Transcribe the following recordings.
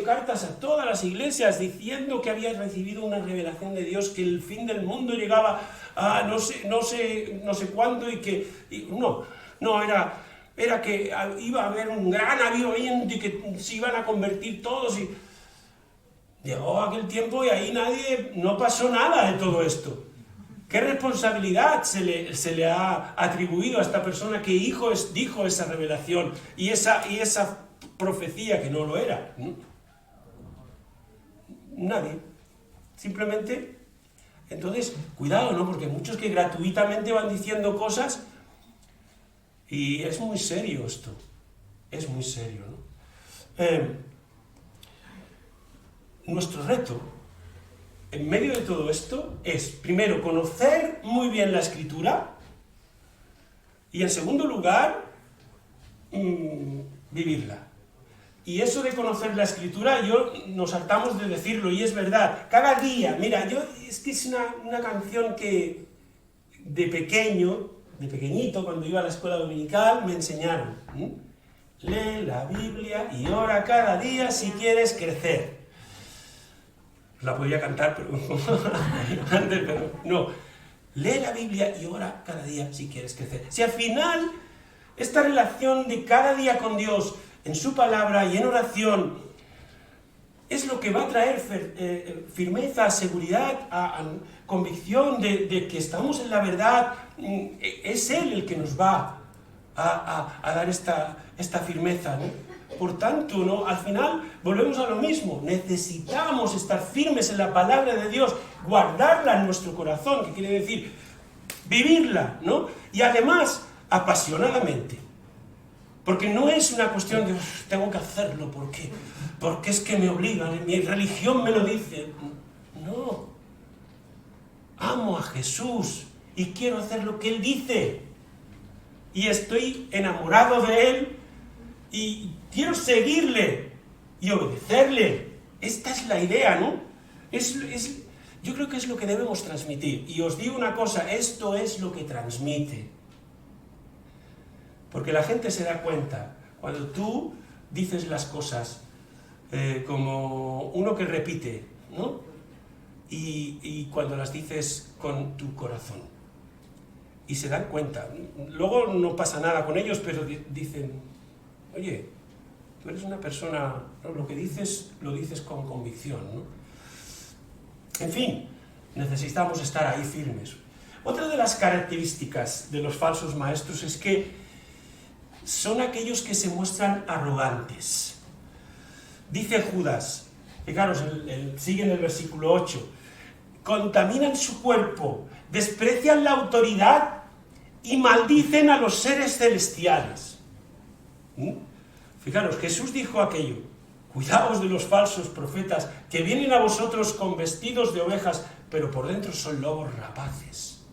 cartas a todas las iglesias diciendo que había recibido una revelación de Dios, que el fin del mundo llegaba a no sé cuándo era que iba a haber un gran avivamiento y que se iban a convertir todos. Y llegó aquel tiempo y ahí no pasó nada de todo esto. ¿Qué responsabilidad se le ha atribuido a esta persona que dijo esa revelación y esa profecía que no lo era? Nadie. Simplemente. Entonces, cuidado, ¿no? Porque muchos que gratuitamente van diciendo cosas y es muy serio esto. Es muy serio, ¿no? Nuestro reto en medio de todo esto es, primero, conocer muy bien la Escritura y, en segundo lugar, vivirla. Y eso de conocer la Escritura, nos hartamos de decirlo, y es verdad. Cada día, mira, es que es una canción que de pequeñito, cuando iba a la escuela dominical, me enseñaron. Lee la Biblia y ora cada día si quieres crecer. La podía cantar, pero no. Lee la Biblia y ora cada día si quieres crecer. Si al final esta relación de cada día con Dios, en su palabra y en oración, es lo que va a traer firmeza, seguridad, convicción de que estamos en la verdad, es Él el que nos va a dar esta firmeza, ¿no? Por tanto, ¿no? Al final volvemos a lo mismo. Necesitamos estar firmes en la palabra de Dios, guardarla en nuestro corazón, que quiere decir vivirla, ¿no? Y además, apasionadamente. Porque no es una cuestión de tengo que hacerlo porque es que me obligan, mi religión me lo dice. No. Amo a Jesús y quiero hacer lo que Él dice. Y estoy enamorado de Él y quiero seguirle y obedecerle. Esta es la idea, ¿no? Yo creo que es lo que debemos transmitir. Y os digo una cosa, esto es lo que transmite. Porque la gente se da cuenta cuando tú dices las cosas como uno que repite, ¿no? Y cuando las dices con tu corazón. Y se dan cuenta. Luego no pasa nada con ellos, pero dicen, oye, tú eres una persona, ¿no? Lo que dices, lo dices con convicción, ¿no? En fin, necesitamos estar ahí firmes. Otra de las características de los falsos maestros es que son aquellos que se muestran arrogantes. Dice Judas, fijaros, sigue en el versículo 8, contaminan su cuerpo, desprecian la autoridad y maldicen a los seres celestiales. Fijaros, Jesús dijo aquello, cuidaos de los falsos profetas que vienen a vosotros con vestidos de ovejas, pero por dentro son lobos rapaces.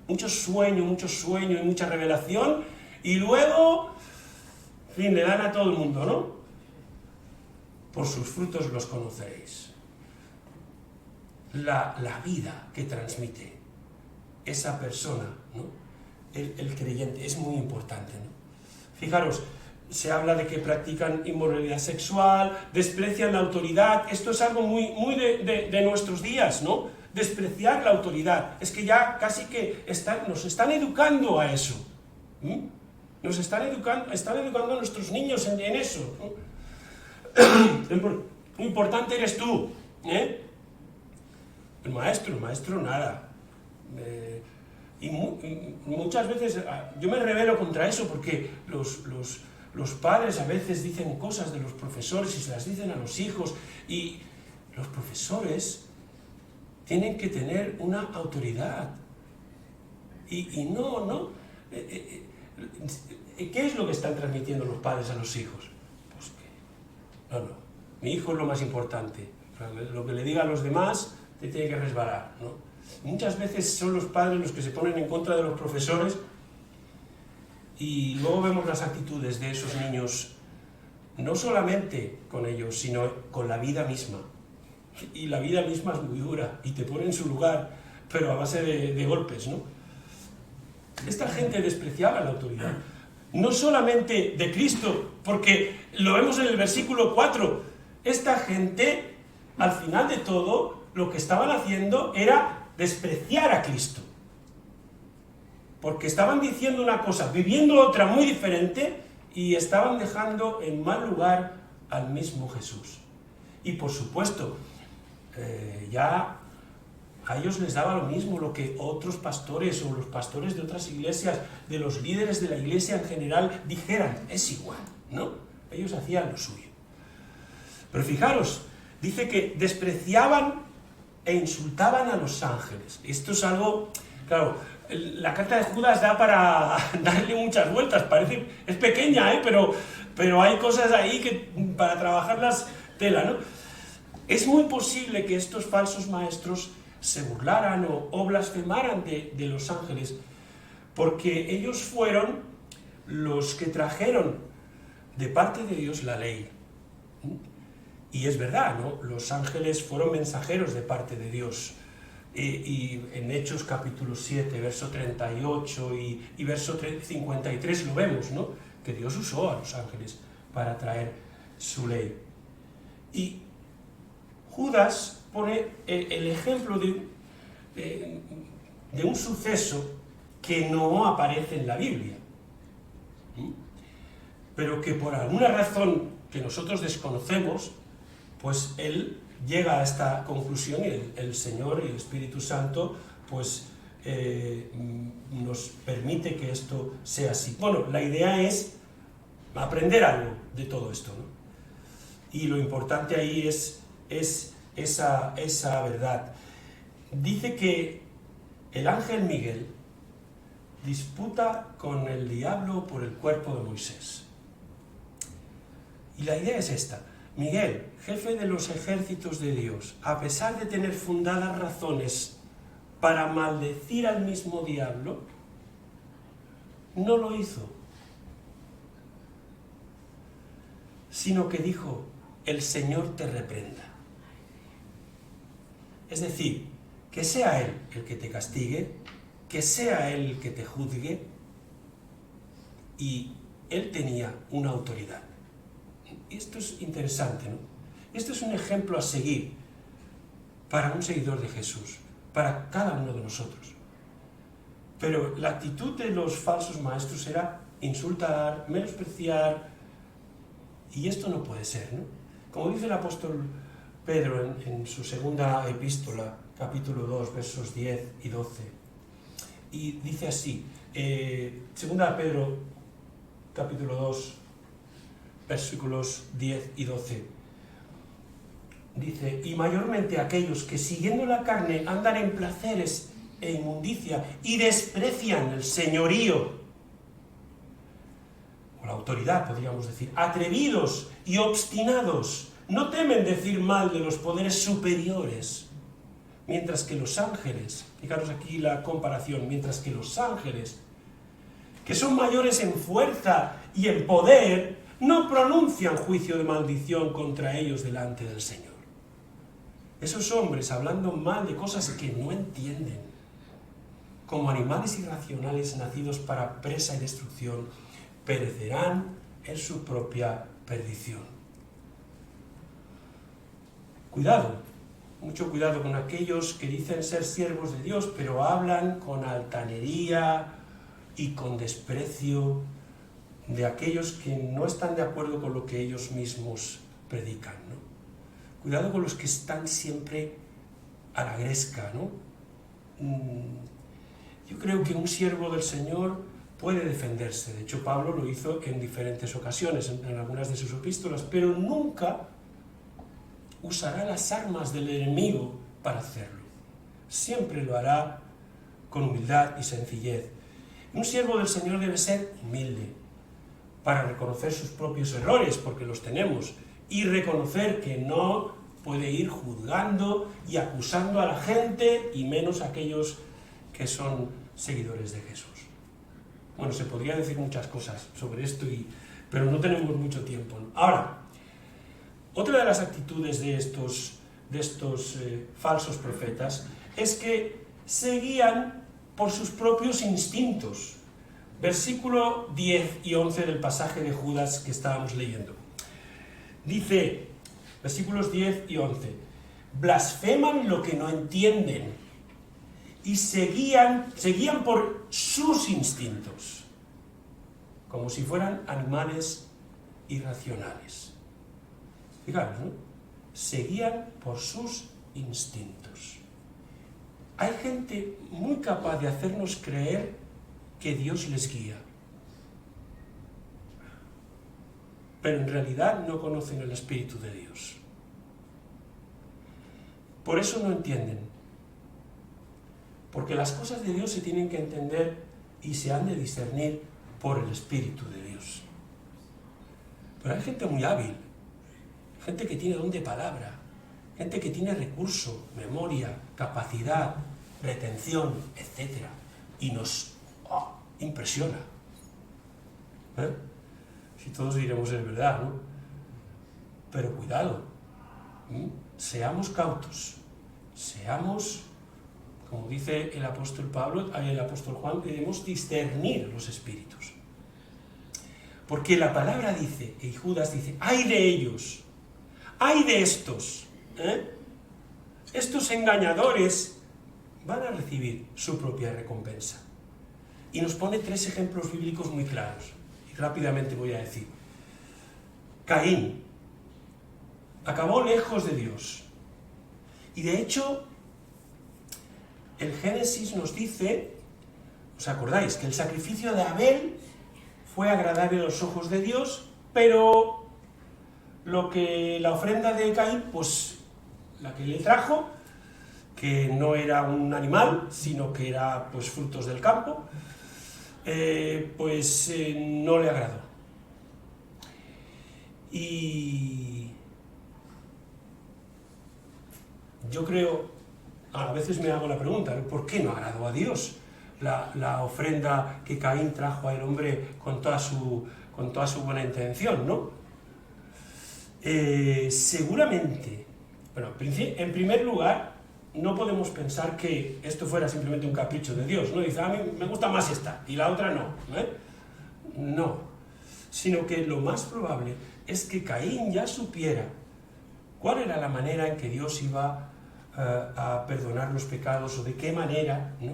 Mucho sueño y mucha revelación, y luego, en fin, le dan a todo el mundo, ¿no? Por sus frutos los conoceréis. La vida que transmite esa persona, ¿no? El creyente, es muy importante, ¿no? Fijaros, se habla de que practican inmoralidad sexual, desprecian la autoridad. Esto es algo muy de nuestros días, ¿no? Despreciar la autoridad. Es que ya casi que nos están educando a eso. Nos están educando a nuestros niños en eso, ¿no? Muy importante eres tú, ¿eh? El maestro nada. Y muchas veces yo me rebelo contra eso porque los padres a veces dicen cosas de los profesores y se las dicen a los hijos, y los profesores tienen que tener una autoridad. Y no. ¿Qué es lo que están transmitiendo los padres a los hijos? Pues que no, mi hijo es lo más importante. Lo que le diga a los demás te tiene que resbalar, ¿no? Muchas veces son los padres los que se ponen en contra de los profesores, y luego vemos las actitudes de esos niños, no solamente con ellos, sino con la vida misma. Y la vida misma es muy dura y te pone en su lugar, pero a base de golpes, ¿no? Esta gente despreciaba la autoridad, no solamente de Cristo, porque lo vemos en el versículo 4, esta gente, al final de todo, lo que estaban haciendo era despreciar a Cristo. Porque estaban diciendo una cosa, viviendo otra muy diferente, y estaban dejando en mal lugar al mismo Jesús. Y por supuesto, ya a ellos les daba lo mismo lo que otros pastores o los pastores de otras iglesias, de los líderes de la iglesia en general, dijeran. Es igual, ¿no? Ellos hacían lo suyo. Pero fijaros, dice que despreciaban e insultaban a los ángeles. Esto es algo, claro, la carta de Judas da para darle muchas vueltas, parece, es pequeña, pero hay cosas ahí que para trabajarlas tela, ¿no? Es muy posible que estos falsos maestros se burlaran o blasfemaran de los ángeles, porque ellos fueron los que trajeron de parte de Dios la ley. Y es verdad, ¿no? Los ángeles fueron mensajeros de parte de Dios. Y en Hechos capítulo 7, verso 38 y verso 53 lo vemos, ¿no? Que Dios usó a los ángeles para traer su ley. Y Judas pone el ejemplo de un suceso que no aparece en la Biblia, pero que por alguna razón que nosotros desconocemos, pues él llega a esta conclusión y el Señor y el Espíritu Santo pues nos permite que esto sea así. Bueno, la idea es aprender algo de todo esto, ¿no? Y lo importante ahí es esa verdad. Dice que el ángel Miguel disputa con el diablo por el cuerpo de Moisés. Y la idea es esta. Miguel, jefe de los ejércitos de Dios, a pesar de tener fundadas razones para maldecir al mismo diablo, no lo hizo, sino que dijo: el Señor te reprenda. Es decir, que sea Él el que te castigue, que sea Él el que te juzgue, y Él tenía una autoridad. Esto es interesante, ¿no? Esto es un ejemplo a seguir para un seguidor de Jesús, para cada uno de nosotros. Pero la actitud de los falsos maestros era insultar, menospreciar, y esto no puede ser, ¿no? Como dice el apóstol Pedro en su segunda epístola, capítulo 2, versos 10 y 12, y dice así, segunda Pedro, capítulo 2, versículos 10 y 12, dice: y mayormente aquellos que siguiendo la carne andan en placeres e inmundicia y desprecian el señorío, o la autoridad podríamos decir, atrevidos y obstinados, no temen decir mal de los poderes superiores, mientras que los ángeles, fijaros aquí la comparación, mientras que los ángeles, que son mayores en fuerza y en poder, no pronuncian juicio de maldición contra ellos delante del Señor. Esos hombres, hablando mal de cosas que no entienden, como animales irracionales nacidos para presa y destrucción, perecerán en su propia perdición. Cuidado, mucho cuidado con aquellos que dicen ser siervos de Dios, pero hablan con altanería y con desprecio de aquellos que no están de acuerdo con lo que ellos mismos predican, ¿no? Cuidado con los que están siempre a la gresca, ¿no? Yo creo que un siervo del Señor puede defenderse. De hecho, Pablo lo hizo en diferentes ocasiones, en algunas de sus epístolas, pero nunca usará las armas del enemigo para hacerlo. Siempre lo hará con humildad y sencillez. Un siervo del Señor debe ser humilde, para reconocer sus propios errores, porque los tenemos, y reconocer que no puede ir juzgando y acusando a la gente, y menos a aquellos que son seguidores de Jesús. Bueno, se podría decir muchas cosas sobre esto, pero no tenemos mucho tiempo, ¿no? Ahora, otra de las actitudes de estos falsos profetas es que seguían por sus propios instintos. Versículo 10 y 11 del pasaje de Judas que estábamos leyendo. Dice: versículos 10 y 11. Blasfeman lo que no entienden y seguían por sus instintos, como si fueran animales irracionales. Fijaros, ¿no? Seguían por sus instintos. Hay gente muy capaz de hacernos creer que Dios les guía, pero en realidad no conocen el Espíritu de Dios. Por eso no entienden. Porque las cosas de Dios se tienen que entender y se han de discernir por el Espíritu de Dios. Pero hay gente muy hábil, gente que tiene don de palabra, gente que tiene recurso, memoria, capacidad, retención, etc. Y nos impresiona. Si todos diremos es verdad, ¿no? Pero cuidado, seamos cautos, seamos, como dice el apóstol Juan, debemos discernir los espíritus. Porque la palabra dice, y Judas dice, ¡ay de ellos! ¡Ay de estos! Estos engañadores van a recibir su propia recompensa. Y nos pone 3 ejemplos bíblicos muy claros. Y rápidamente voy a decir. Caín acabó lejos de Dios. Y de hecho, el Génesis nos dice, ¿os acordáis? Que el sacrificio de Abel fue agradable a los ojos de Dios, pero la ofrenda de Caín, pues la que le trajo, que no era un animal, sino que era pues frutos del campo, no le agradó. Y yo creo, a veces me hago la pregunta, ¿por qué no agradó a Dios la ofrenda que Caín trajo al hombre con toda su buena intención, ¿no? Seguramente, bueno, en primer lugar, no podemos pensar que esto fuera simplemente un capricho de Dios, ¿no? Dice, a mí me gusta más esta y la otra no, No, sino que lo más probable es que Caín ya supiera cuál era la manera en que Dios iba a perdonar los pecados o de qué manera, ¿no?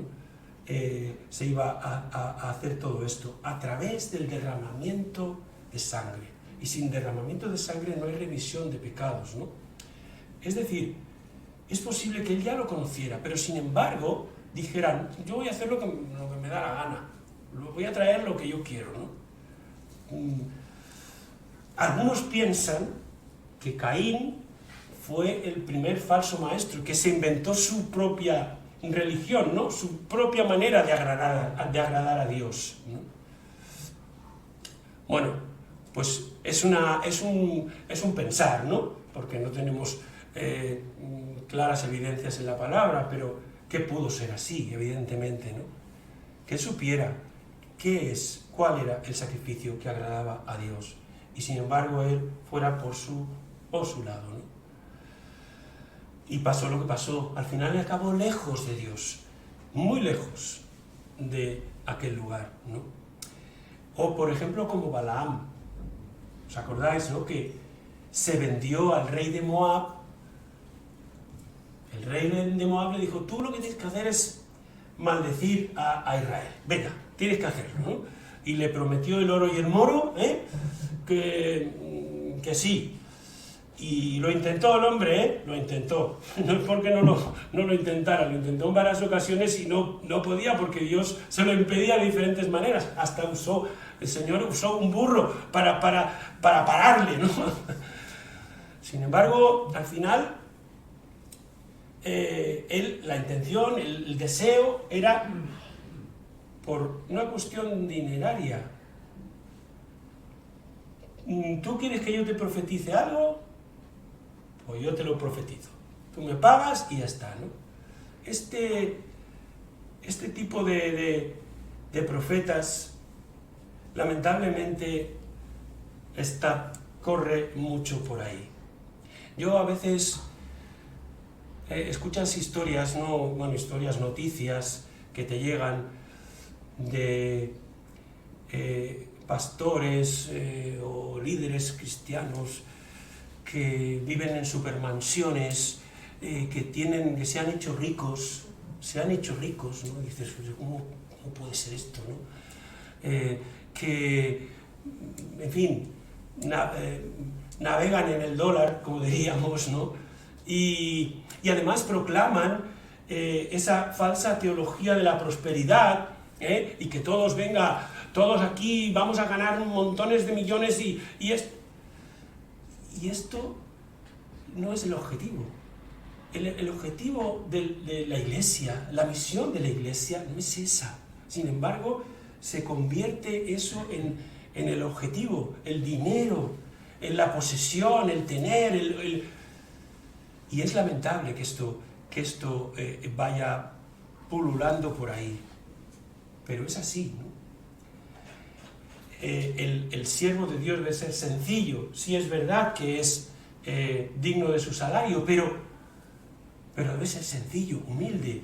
Se iba a hacer todo esto, a través del derramamiento de sangre. Y sin derramamiento de sangre no hay remisión de pecados, ¿no? Es decir, es posible que él ya lo conociera, pero sin embargo dijeran, yo voy a hacer lo que me da la gana, voy a traer lo que yo quiero, ¿no? Algunos piensan que Caín fue el primer falso maestro, que se inventó su propia religión, ¿no? Su propia manera de agradar a Dios, ¿no? Bueno, pues es un pensar, ¿no? Porque no tenemos claras evidencias en la palabra, pero que pudo ser así, evidentemente, ¿no? Que él supiera cuál era el sacrificio que agradaba a Dios, y sin embargo él fuera por su lado, ¿no? Y pasó lo que pasó, al final acabó lejos de Dios, muy lejos de aquel lugar, ¿no? O por ejemplo como Balaam, ¿os acordáis, no? Que se vendió al rey de Moab. El rey de Moab le dijo, tú lo que tienes que hacer es maldecir a Israel, venga, tienes que hacerlo, ¿no? Y le prometió el oro y el moro, que sí. Y lo intentó el hombre, lo intentó. No es porque no lo intentara, lo intentó en varias ocasiones y no podía, porque Dios se lo impedía de diferentes maneras. Hasta el Señor usó un burro para pararle, ¿no? Sin embargo, al final, la intención, el deseo era por una cuestión dineraria. ¿Tú quieres que yo te profetice algo? Pues yo te lo profetizo. Tú me pagas y ya está, ¿no? Este tipo de profetas, lamentablemente, corre mucho por ahí. Yo a veces escuchas historias, noticias que te llegan de pastores o líderes cristianos que viven en supermansiones, que se han hecho ricos, ¿no? Y dices, ¿cómo puede ser esto, no? Que, en fin, navegan en el dólar, como diríamos, ¿no? Y además proclaman esa falsa teología de la prosperidad, y que todos aquí vamos a ganar montones de millones, y esto no es el objetivo. El objetivo de la Iglesia, la misión de la Iglesia no es esa. Sin embargo, se convierte eso en el objetivo, el dinero, en la posesión, el tener, y es lamentable que esto vaya pululando por ahí. Pero es así, ¿no? El siervo de Dios debe ser sencillo, sí es verdad que es digno de su salario, pero debe ser sencillo, humilde.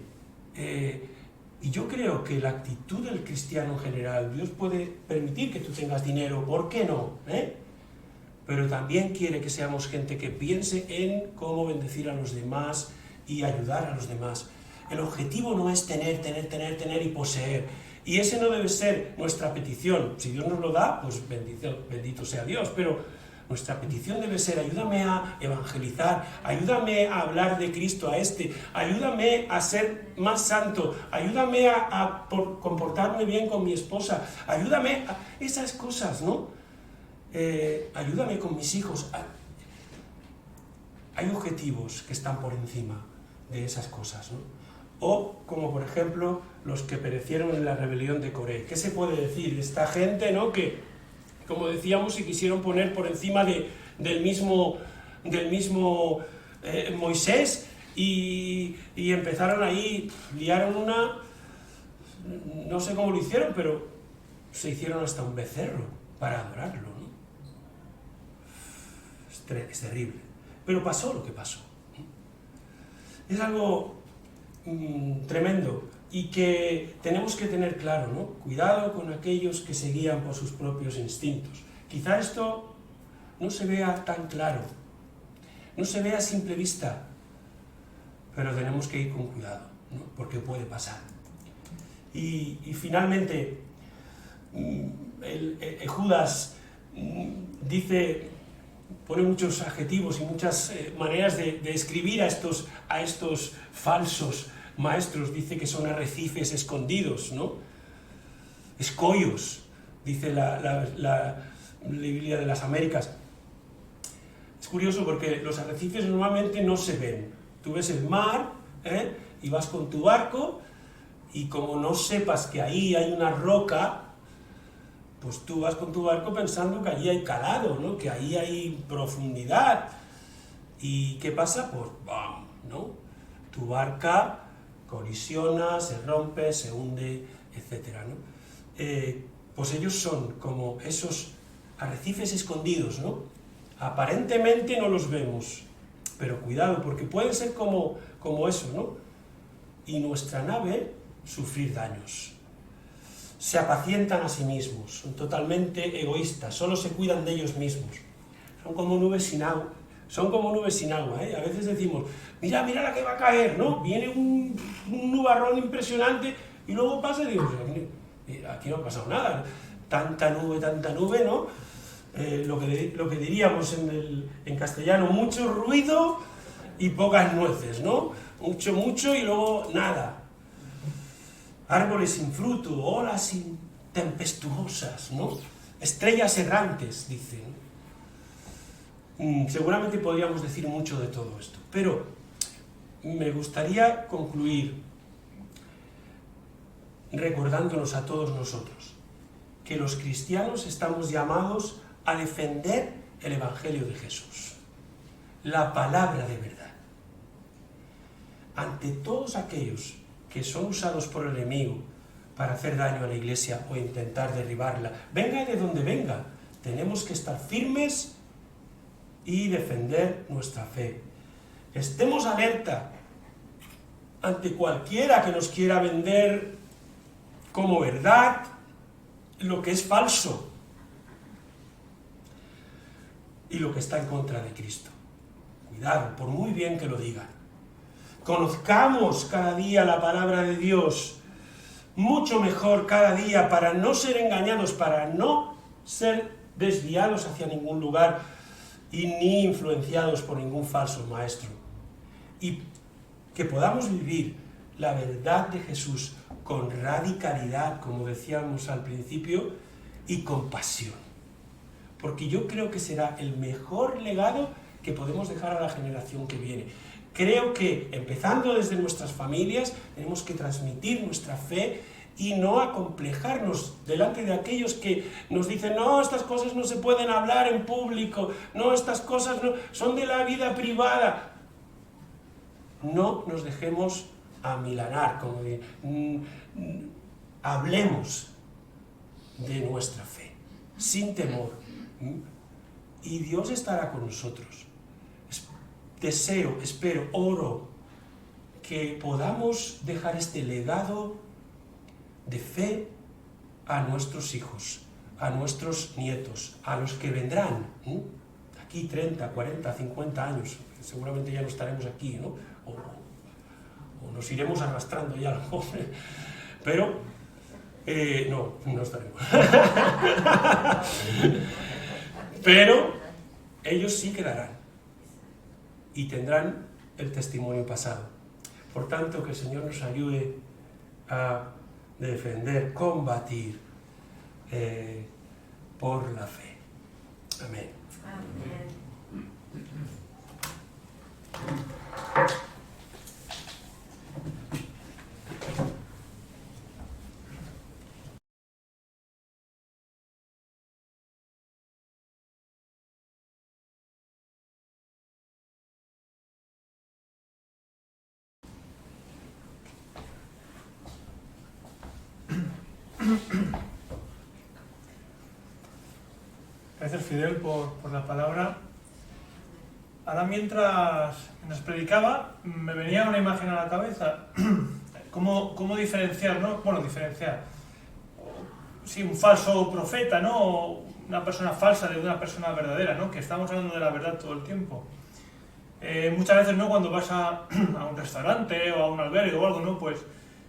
Y yo creo que la actitud del cristiano en general, Dios puede permitir que tú tengas dinero, ¿por qué no? Pero también quiere que seamos gente que piense en cómo bendecir a los demás y ayudar a los demás. El objetivo no es tener y poseer. Y ese no debe ser nuestra petición. Si Dios nos lo da, pues bendito sea Dios. Pero nuestra petición debe ser: ayúdame a evangelizar, ayúdame a hablar de Cristo a ayúdame a ser más santo, ayúdame a comportarme bien con mi esposa, ayúdame a esas cosas, ¿no? Ayúdame con mis hijos. Hay objetivos que están por encima de esas cosas, ¿no? O, como por ejemplo, los que perecieron en la rebelión de Coré. ¿Qué se puede decir? Esta gente, ¿no?, que, como decíamos, se quisieron poner por encima del mismo Moisés, y empezaron ahí, liaron no sé cómo lo hicieron, pero se hicieron hasta un becerro para adorarlo, ¿no? Es terrible. Pero pasó lo que pasó. Es algo tremendo, y que tenemos que tener claro, ¿no? Cuidado con aquellos que se guían por sus propios instintos. Quizá esto no se vea tan claro, no se vea a simple vista, pero tenemos que ir con cuidado, ¿no? Porque puede pasar. Y finalmente, Judas pone muchos adjetivos y muchas maneras de escribir a estos falsos maestros. Dice que son arrecifes escondidos, ¿no? Escollos, dice la Biblia de las Américas. Es curioso porque los arrecifes normalmente no se ven. Tú ves el mar, y vas con tu barco, y como no sepas que ahí hay una roca, pues tú vas con tu barco pensando que allí hay calado, ¿no? Que ahí hay profundidad. ¿Y qué pasa? Pues ¡bam!, ¿no? Tu barca colisiona, se rompe, se hunde, etc., ¿no? Pues ellos son como esos arrecifes escondidos, ¿no? Aparentemente no los vemos, pero cuidado, porque pueden ser como eso, ¿no? Y nuestra nave sufrir daños. Se apacientan a sí mismos, son totalmente egoístas, solo se cuidan de ellos mismos. Son como nubes sin agua. A veces decimos, mira la que va a caer, ¿no? Viene un nubarrón impresionante, y luego pasa y digo, aquí no ha pasado nada. Tanta nube, ¿no? Lo que diríamos en castellano, mucho ruido y pocas nueces, ¿no? Mucho y luego nada. Árboles sin fruto, olas tempestuosas, ¿no? Estrellas errantes, dicen. Seguramente podríamos decir mucho de todo esto, pero me gustaría concluir recordándonos a todos nosotros que los cristianos estamos llamados a defender el Evangelio de Jesús, la palabra de verdad, ante todos aquellos que son usados por el enemigo para hacer daño a la Iglesia o intentar derribarla. Venga de donde venga, tenemos que estar firmes y defender nuestra fe. Estemos alerta ante cualquiera que nos quiera vender como verdad lo que es falso y lo que está en contra de Cristo. cuidado, por muy bien que lo digan. Conozcamos cada día la palabra de Dios, mucho mejor cada día, para no ser engañados, para no ser desviados hacia ningún lugar y ni influenciados por ningún falso maestro. Y que podamos vivir la verdad de Jesús con radicalidad, como decíamos al principio, y con pasión. Porque yo creo que será el mejor legado que podemos dejar a la generación que viene. Creo que, empezando desde nuestras familias, tenemos que transmitir nuestra fe y no acomplejarnos delante de aquellos que nos dicen: no, estas cosas no se pueden hablar en público, no, estas cosas no, son de la vida privada. No nos dejemos amilanar, como de, hablemos de nuestra fe, sin temor, y Dios estará con nosotros. Deseo, espero, oro que podamos dejar este legado de fe a nuestros hijos, a nuestros nietos, a los que vendrán, aquí 30, 40, 50 años, seguramente ya no estaremos aquí, ¿no? O nos iremos arrastrando ya, pero no estaremos. Pero ellos sí quedarán y tendrán el testimonio pasado. Por tanto, que el Señor nos ayude a defender, combatir por la fe. Amén. Amén. Gracias, Fidel, por la palabra. Ahora, mientras predicaba, me venía una imagen a la cabeza. ¿Cómo diferenciar, no? Bueno, diferenciar. Sí, un falso profeta, ¿no? O una persona falsa de una persona verdadera, ¿no? Que estamos hablando de la verdad todo el tiempo. Muchas veces, ¿no? Cuando vas a un restaurante o a un albergue o algo, ¿no? Pues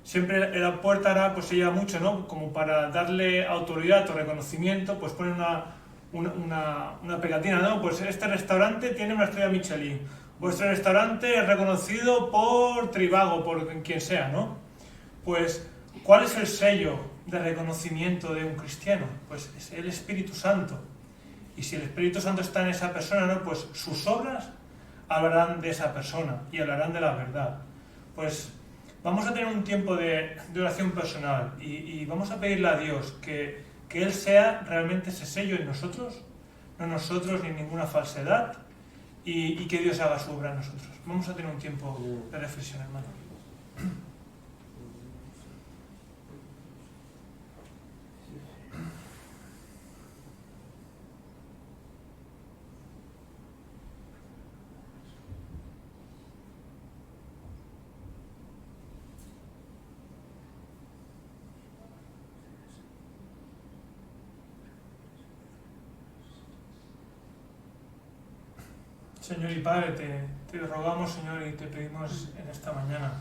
siempre en la puerta ahora pues se lleva mucho, ¿no? Como para darle autoridad o reconocimiento, pues ponen una pegatina, ¿no? Pues este restaurante tiene una estrella Michelin. Vuestro restaurante es reconocido por Trivago, por quien sea, ¿no? Pues, ¿cuál es el sello de reconocimiento de un cristiano? Pues es el Espíritu Santo. Y si el Espíritu Santo está en esa persona, ¿no? Pues sus obras hablarán de esa persona y hablarán de la verdad. Pues vamos a tener un tiempo de oración personal y vamos a pedirle a Dios que Él sea realmente ese sello en nosotros, no nosotros ni ninguna falsedad, y que Dios haga su obra en nosotros. Vamos a tener un tiempo de reflexión, hermano. Señor y Padre, te rogamos, Señor, y te pedimos en esta mañana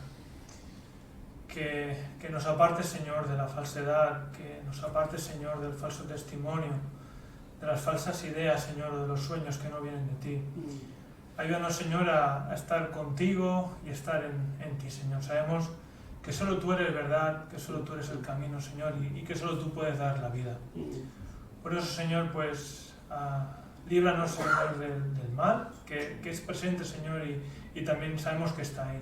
que nos apartes, Señor, de la falsedad, que nos apartes, Señor, del falso testimonio, de las falsas ideas, Señor, o de los sueños que no vienen de ti. Ayúdanos, Señor, a estar contigo y estar en ti, Señor. Sabemos que solo tú eres verdad, que solo tú eres el camino, Señor, y que solo tú puedes dar la vida. Por eso, Señor, pues líbranos, Señor, del mal, que es presente, Señor, y también sabemos que está ahí.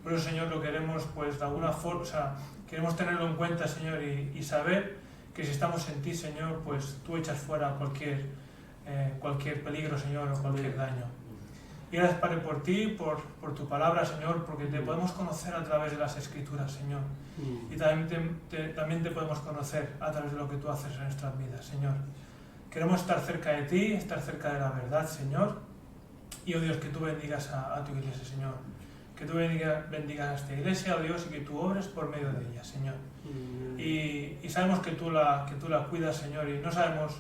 Por eso, Señor, lo queremos, pues, de alguna forma, queremos tenerlo en cuenta, Señor, y saber que si estamos en ti, Señor, pues tú echas fuera cualquier peligro, Señor, o cualquier daño. Y gracias, Padre, por ti, por tu palabra, Señor, porque te podemos conocer a través de las Escrituras, Señor. Y también te podemos conocer a través de lo que tú haces en nuestras vidas, Señor. Queremos estar cerca de ti, estar cerca de la verdad, Señor. Y, oh Dios, que tú bendigas a tu iglesia, Señor. Que tú bendigas a esta iglesia, oh Dios, y que tú obres por medio de ella, Señor. Y sabemos que tú la cuidas, Señor, y no sabemos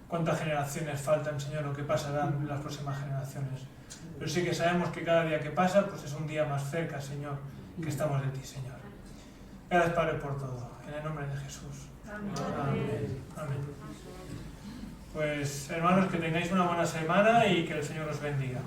cuántas generaciones faltan, Señor, o qué pasarán en las próximas generaciones. pero sí que sabemos que cada día que pasa pues es un día más cerca, Señor, que estamos de ti, Señor. Gracias, Padre, por todo. En el nombre de Jesús. Amén. Amén. Pues, hermanos, que tengáis una buena semana y que el Señor os bendiga.